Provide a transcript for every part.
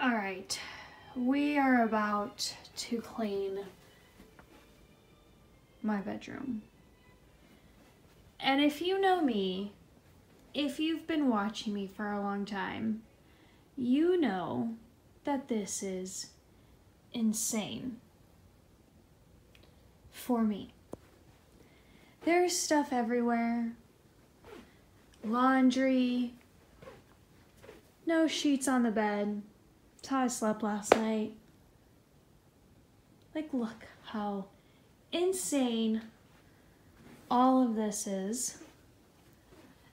All right, we are about to clean my bedroom. And if you know me, if you've been watching me for a long time, you know that this is insane for me. There's stuff everywhere. Laundry. No sheets on the bed. That's how I slept last night. Like, look how insane all of this is.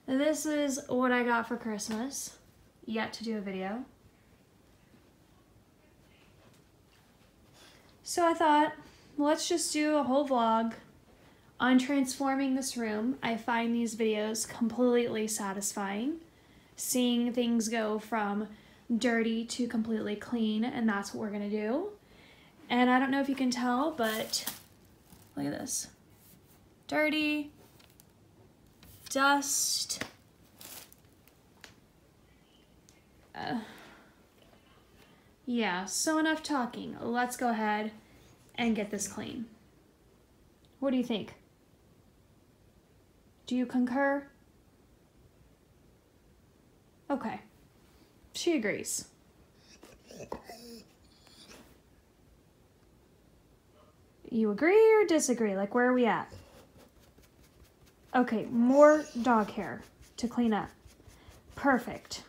This is what I got for Christmas. Yet to do a video. So I thought, let's just do a whole vlog on transforming this room. I find these videos completely satisfying. Seeing things go from dirty to completely clean, and that's what we're gonna do. And I don't know if you can tell, but look at this. Dirty, dust, yeah, so enough talking. Let's go ahead and get this clean. What do you think? Do you concur? Okay, she agrees. You agree or disagree? Like, where are we at? Okay, more dog hair to clean up. Perfect.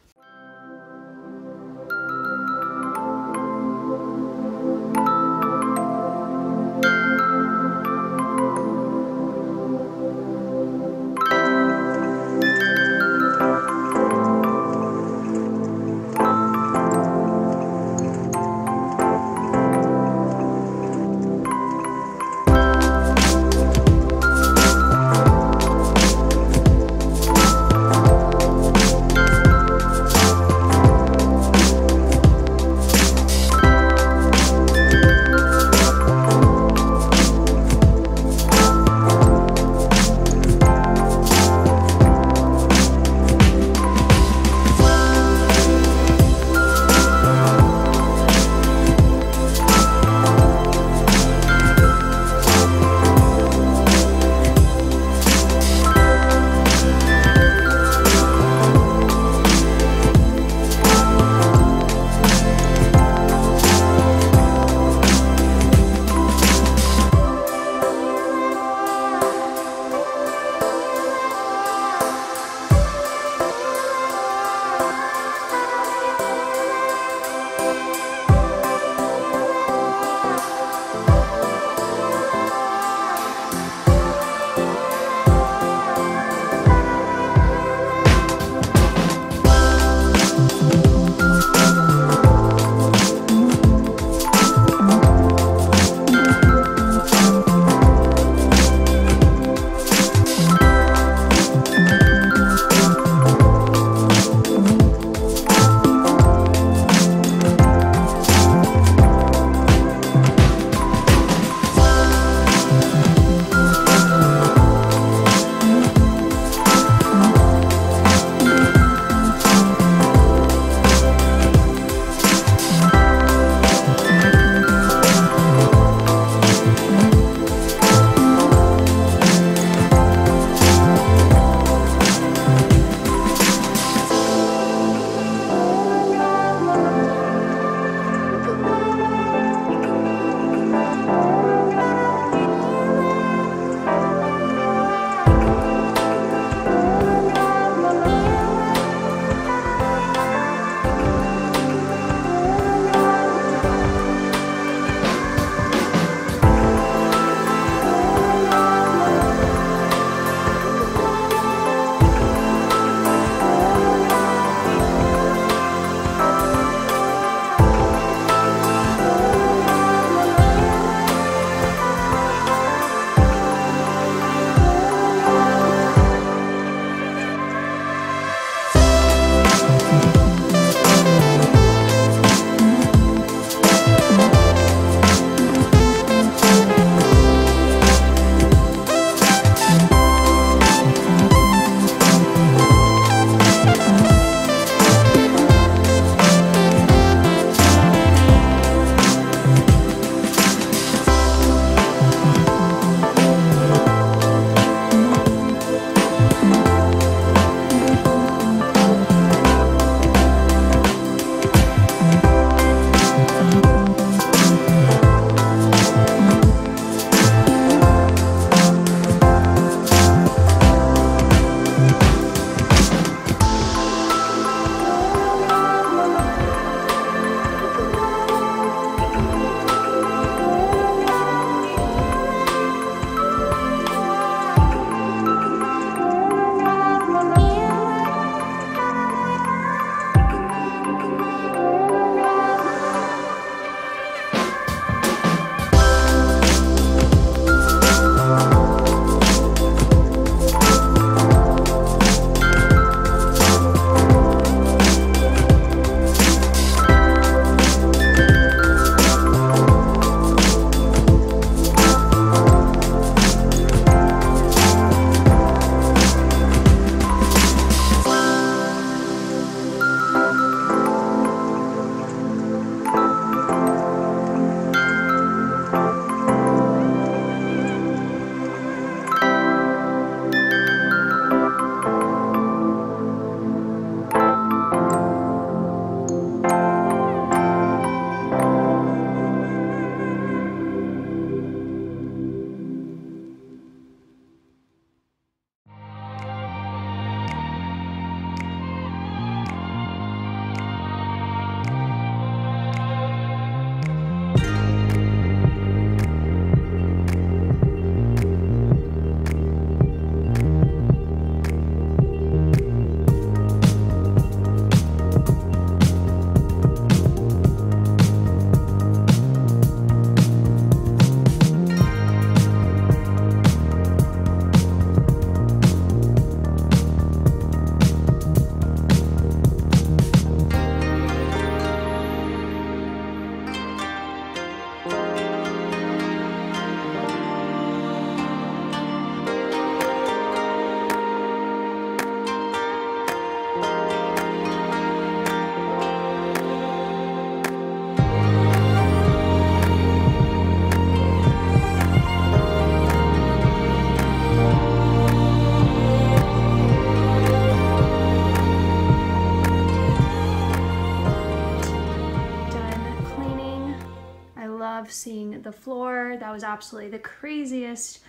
love seeing the floor. That was absolutely the craziest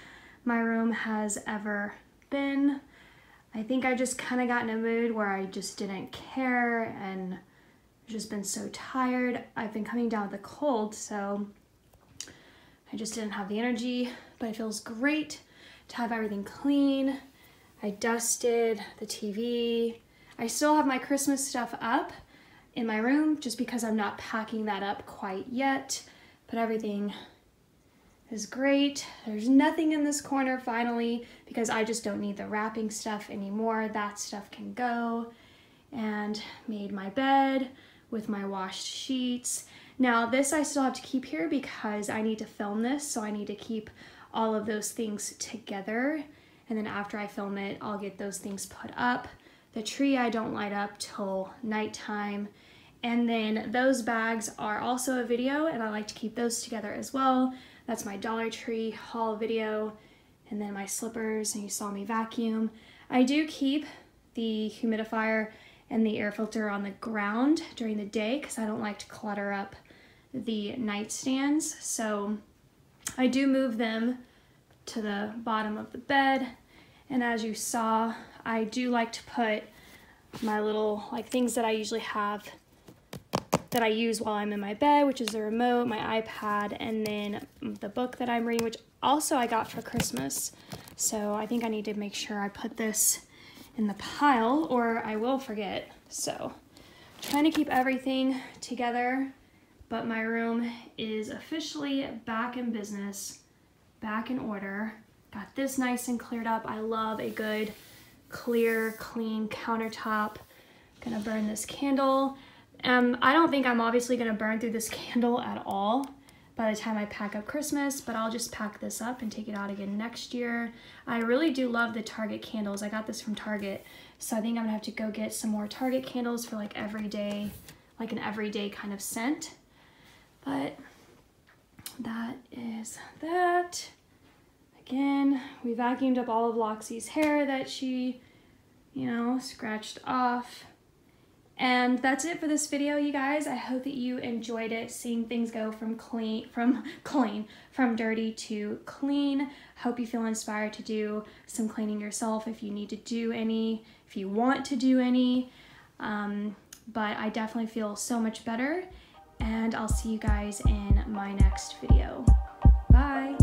my room has ever been. I think I just kind of got in a mood where I just didn't care and just been so tired. I've been coming down with a cold, so I just didn't have the energy, but it feels great to have everything clean. I dusted the TV. I still have my Christmas stuff up in my room just because I'm not packing that up quite yet, but everything is great. There's nothing in this corner finally because I just don't need the wrapping stuff anymore. That stuff can go. And made my bed with my washed sheets. Now this I still have to keep here because I need to film this, so I need to keep all of those things together. And then after I film it, I'll get those things put up. The tree I don't light up till nighttime. And then those bags are also a video, and I like to keep those together as well. That's my Dollar Tree haul video. And then my slippers, and you saw me vacuum. I do keep the humidifier and the air filter on the ground during the day because I don't like to clutter up the nightstands. So I do move them to the bottom of the bed. And as you saw, I do like to put my little things that I usually have that I use while I'm in my bed, which is the remote, my iPad, and then the book that I'm reading, which also I got for Christmas. So I think I need to make sure I put this in the pile or I will forget. So trying to keep everything together, but my room is officially back in business, back in order. Got this nice and cleared up. I love a good, clear, clean countertop. Gonna burn this candle. I don't think I'm obviously gonna burn through this candle at all by the time I pack up Christmas, but I'll just pack this up and take it out again next year. I really do love the Target candles. I got this from Target, so I think I'm gonna have to go get some more Target candles for like everyday, like an everyday kind of scent. But that is that. Again, we vacuumed up all of Loxie's hair that she, scratched off. And that's it for this video, you guys. I hope that you enjoyed it, seeing things go from dirty to clean. Hope you feel inspired to do some cleaning yourself if you need to do any, if you want to do any. But I definitely feel so much better, and I'll see you guys in my next video. Bye.